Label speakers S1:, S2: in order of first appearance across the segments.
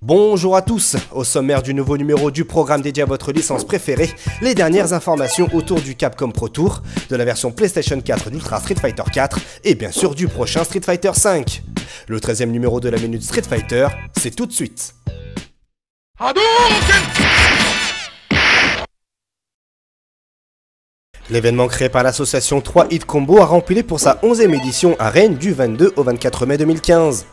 S1: Bonjour à tous, au sommaire du nouveau numéro du programme dédié à votre licence préférée, les dernières informations autour du Capcom Pro Tour, de la version PlayStation 4 d'Ultra Street Fighter 4 et bien sûr du prochain Street Fighter 5. Le 13e numéro de la Minute Street Fighter, c'est tout de suite. L'événement créé par l'association 3 Hit Combo a rempli pour sa 11e édition à Rennes du 22 au 24 mai 2015.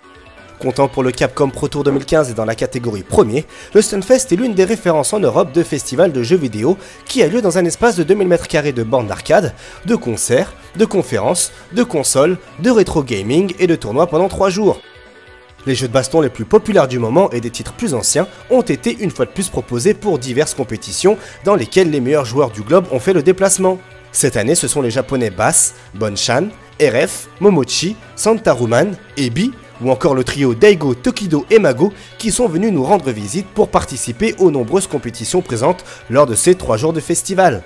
S1: Comptant pour le Capcom Pro Tour 2015 et dans la catégorie premier, le Stunfest est l'une des références en Europe de festivals de jeux vidéo qui a lieu dans un espace de 2000 m² de bornes d'arcade, de concerts, de conférences, de consoles, de rétro gaming et de tournois pendant 3 jours. Les jeux de baston les plus populaires du moment et des titres plus anciens ont été une fois de plus proposés pour diverses compétitions dans lesquelles les meilleurs joueurs du globe ont fait le déplacement. Cette année, ce sont les japonais Bass, Bonchan, RF, Momochi, Santaruman, Ebi ou encore le trio Daigo, Tokido et Mago qui sont venus nous rendre visite pour participer aux nombreuses compétitions présentes lors de ces 3 jours de festival.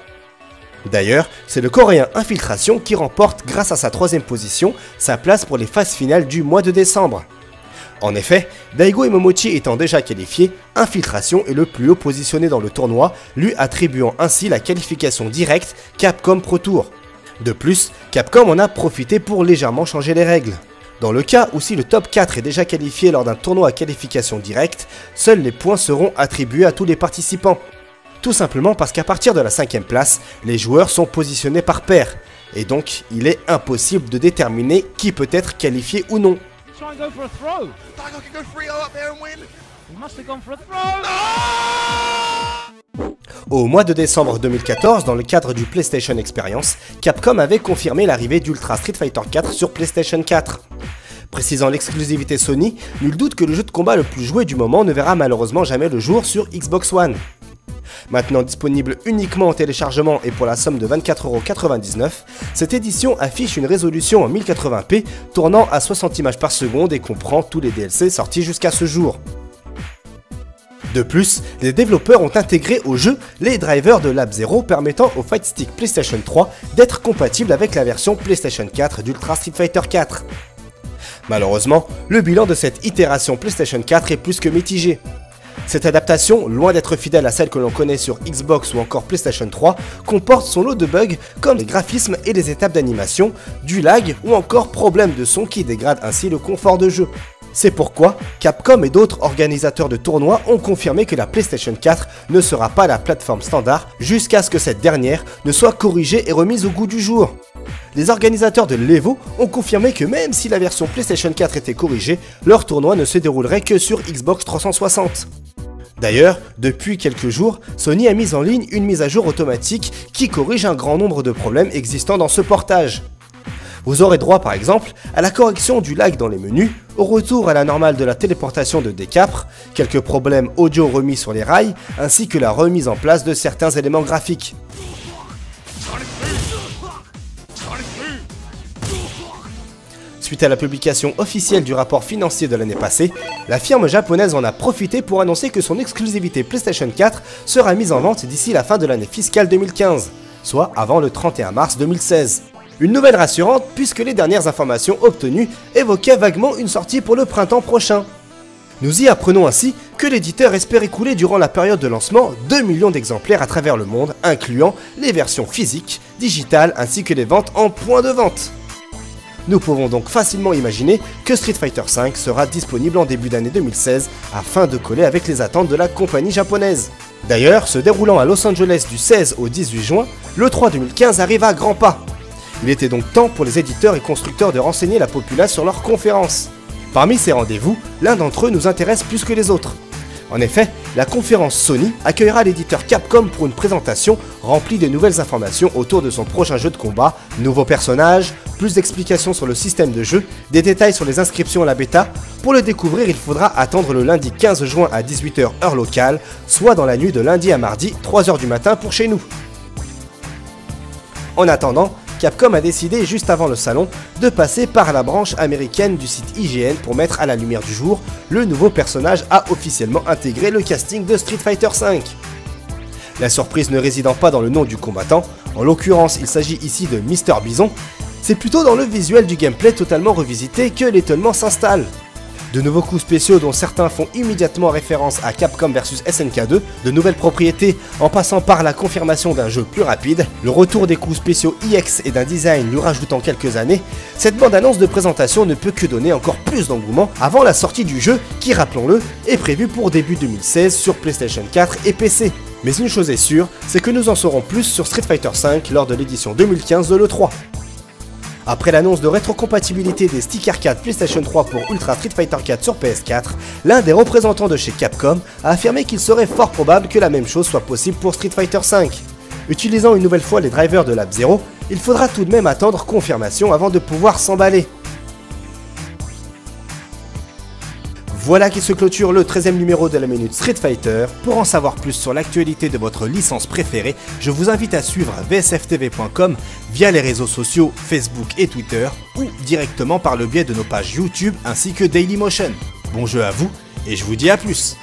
S1: D'ailleurs, c'est le coréen Infiltration qui remporte grâce à sa 3e position sa place pour les phases finales du mois de décembre. En effet, Daigo et Momochi étant déjà qualifiés, Infiltration est le plus haut positionné dans le tournoi, lui attribuant ainsi la qualification directe Capcom Pro Tour. De plus, Capcom en a profité pour légèrement changer les règles. Dans le cas où si le top 4 est déjà qualifié lors d'un tournoi à qualification directe, seuls les points seront attribués à tous les participants. Tout simplement parce qu'à partir de la 5e place, les joueurs sont positionnés par paire, et donc il est impossible de déterminer qui peut être qualifié ou non. Au mois de décembre 2014, dans le cadre du PlayStation Experience, Capcom avait confirmé l'arrivée d'Ultra Street Fighter 4 sur PlayStation 4. Précisant l'exclusivité Sony, nul doute que le jeu de combat le plus joué du moment ne verra malheureusement jamais le jour sur Xbox One. Maintenant disponible uniquement en téléchargement et pour la somme de 24,99 €, cette édition affiche une résolution en 1080p tournant à 60 images par seconde et comprend tous les DLC sortis jusqu'à ce jour. De plus, les développeurs ont intégré au jeu les drivers de Lab Zero permettant au Fight Stick PlayStation 3 d'être compatible avec la version PlayStation 4 d'Ultra Street Fighter 4. Malheureusement, le bilan de cette itération PlayStation 4 est plus que mitigé. Cette adaptation, loin d'être fidèle à celle que l'on connaît sur Xbox ou encore PlayStation 3, comporte son lot de bugs comme les graphismes et les étapes d'animation, du lag ou encore problèmes de son qui dégradent ainsi le confort de jeu. C'est pourquoi Capcom et d'autres organisateurs de tournois ont confirmé que la PlayStation 4 ne sera pas la plateforme standard jusqu'à ce que cette dernière ne soit corrigée et remise au goût du jour. Les organisateurs de l'Evo ont confirmé que même si la version PlayStation 4 était corrigée, leur tournoi ne se déroulerait que sur Xbox 360. D'ailleurs, depuis quelques jours, Sony a mis en ligne une mise à jour automatique qui corrige un grand nombre de problèmes existants dans ce portage. Vous aurez droit par exemple à la correction du lag dans les menus, au retour à la normale de la téléportation de Decapre, quelques problèmes audio remis sur les rails, ainsi que la remise en place de certains éléments graphiques. Suite à la publication officielle du rapport financier de l'année passée, la firme japonaise en a profité pour annoncer que son exclusivité PlayStation 4 sera mise en vente d'ici la fin de l'année fiscale 2015, soit avant le 31 mars 2016. Une nouvelle rassurante puisque les dernières informations obtenues évoquaient vaguement une sortie pour le printemps prochain. Nous y apprenons ainsi que l'éditeur espère écouler durant la période de lancement 2 millions d'exemplaires à travers le monde, incluant les versions physiques, digitales ainsi que les ventes en point de vente. Nous pouvons donc facilement imaginer que Street Fighter V sera disponible en début d'année 2016 afin de coller avec les attentes de la compagnie japonaise. D'ailleurs, se déroulant à Los Angeles du 16 au 18 juin, l'E3 2015 arrive à grands pas. Il était donc temps pour les éditeurs et constructeurs de renseigner la populace sur leurs conférences. Parmi ces rendez-vous, l'un d'entre eux nous intéresse plus que les autres. En effet, la conférence Sony accueillera l'éditeur Capcom pour une présentation remplie de nouvelles informations autour de son prochain jeu de combat, nouveaux personnages, plus d'explications sur le système de jeu, des détails sur les inscriptions à la bêta. Pour le découvrir, il faudra attendre le lundi 15 juin à 18 h heure locale, soit dans la nuit de lundi à mardi, 3 h du matin pour chez nous. En attendant, Capcom a décidé juste avant le salon de passer par la branche américaine du site IGN pour mettre à la lumière du jour le nouveau personnage a officiellement intégré le casting de Street Fighter V. La surprise ne résidant pas dans le nom du combattant, en l'occurrence il s'agit ici de Mr Bison, c'est plutôt dans le visuel du gameplay totalement revisité que l'étonnement s'installe. De nouveaux coups spéciaux dont certains font immédiatement référence à Capcom vs SNK 2, de nouvelles propriétés en passant par la confirmation d'un jeu plus rapide, le retour des coups spéciaux EX et d'un design lui rajoutant quelques années, cette bande-annonce de présentation ne peut que donner encore plus d'engouement avant la sortie du jeu qui, rappelons-le, est prévue pour début 2016 sur PlayStation 4 et PC. Mais une chose est sûre, c'est que nous en saurons plus sur Street Fighter V lors de l'édition 2015 de l'E3. Après l'annonce de rétrocompatibilité des sticks arcade PlayStation 3 pour Ultra Street Fighter 4 sur PS4, l'un des représentants de chez Capcom a affirmé qu'il serait fort probable que la même chose soit possible pour Street Fighter V. Utilisant une nouvelle fois les drivers de Lab Zero, il faudra tout de même attendre confirmation avant de pouvoir s'emballer. Voilà qui se clôture le 13e numéro de la Minute Street Fighter. Pour en savoir plus sur l'actualité de votre licence préférée, je vous invite à suivre vsftv.com via les réseaux sociaux Facebook et Twitter ou directement par le biais de nos pages YouTube ainsi que Dailymotion. Bon jeu à vous et je vous dis à plus.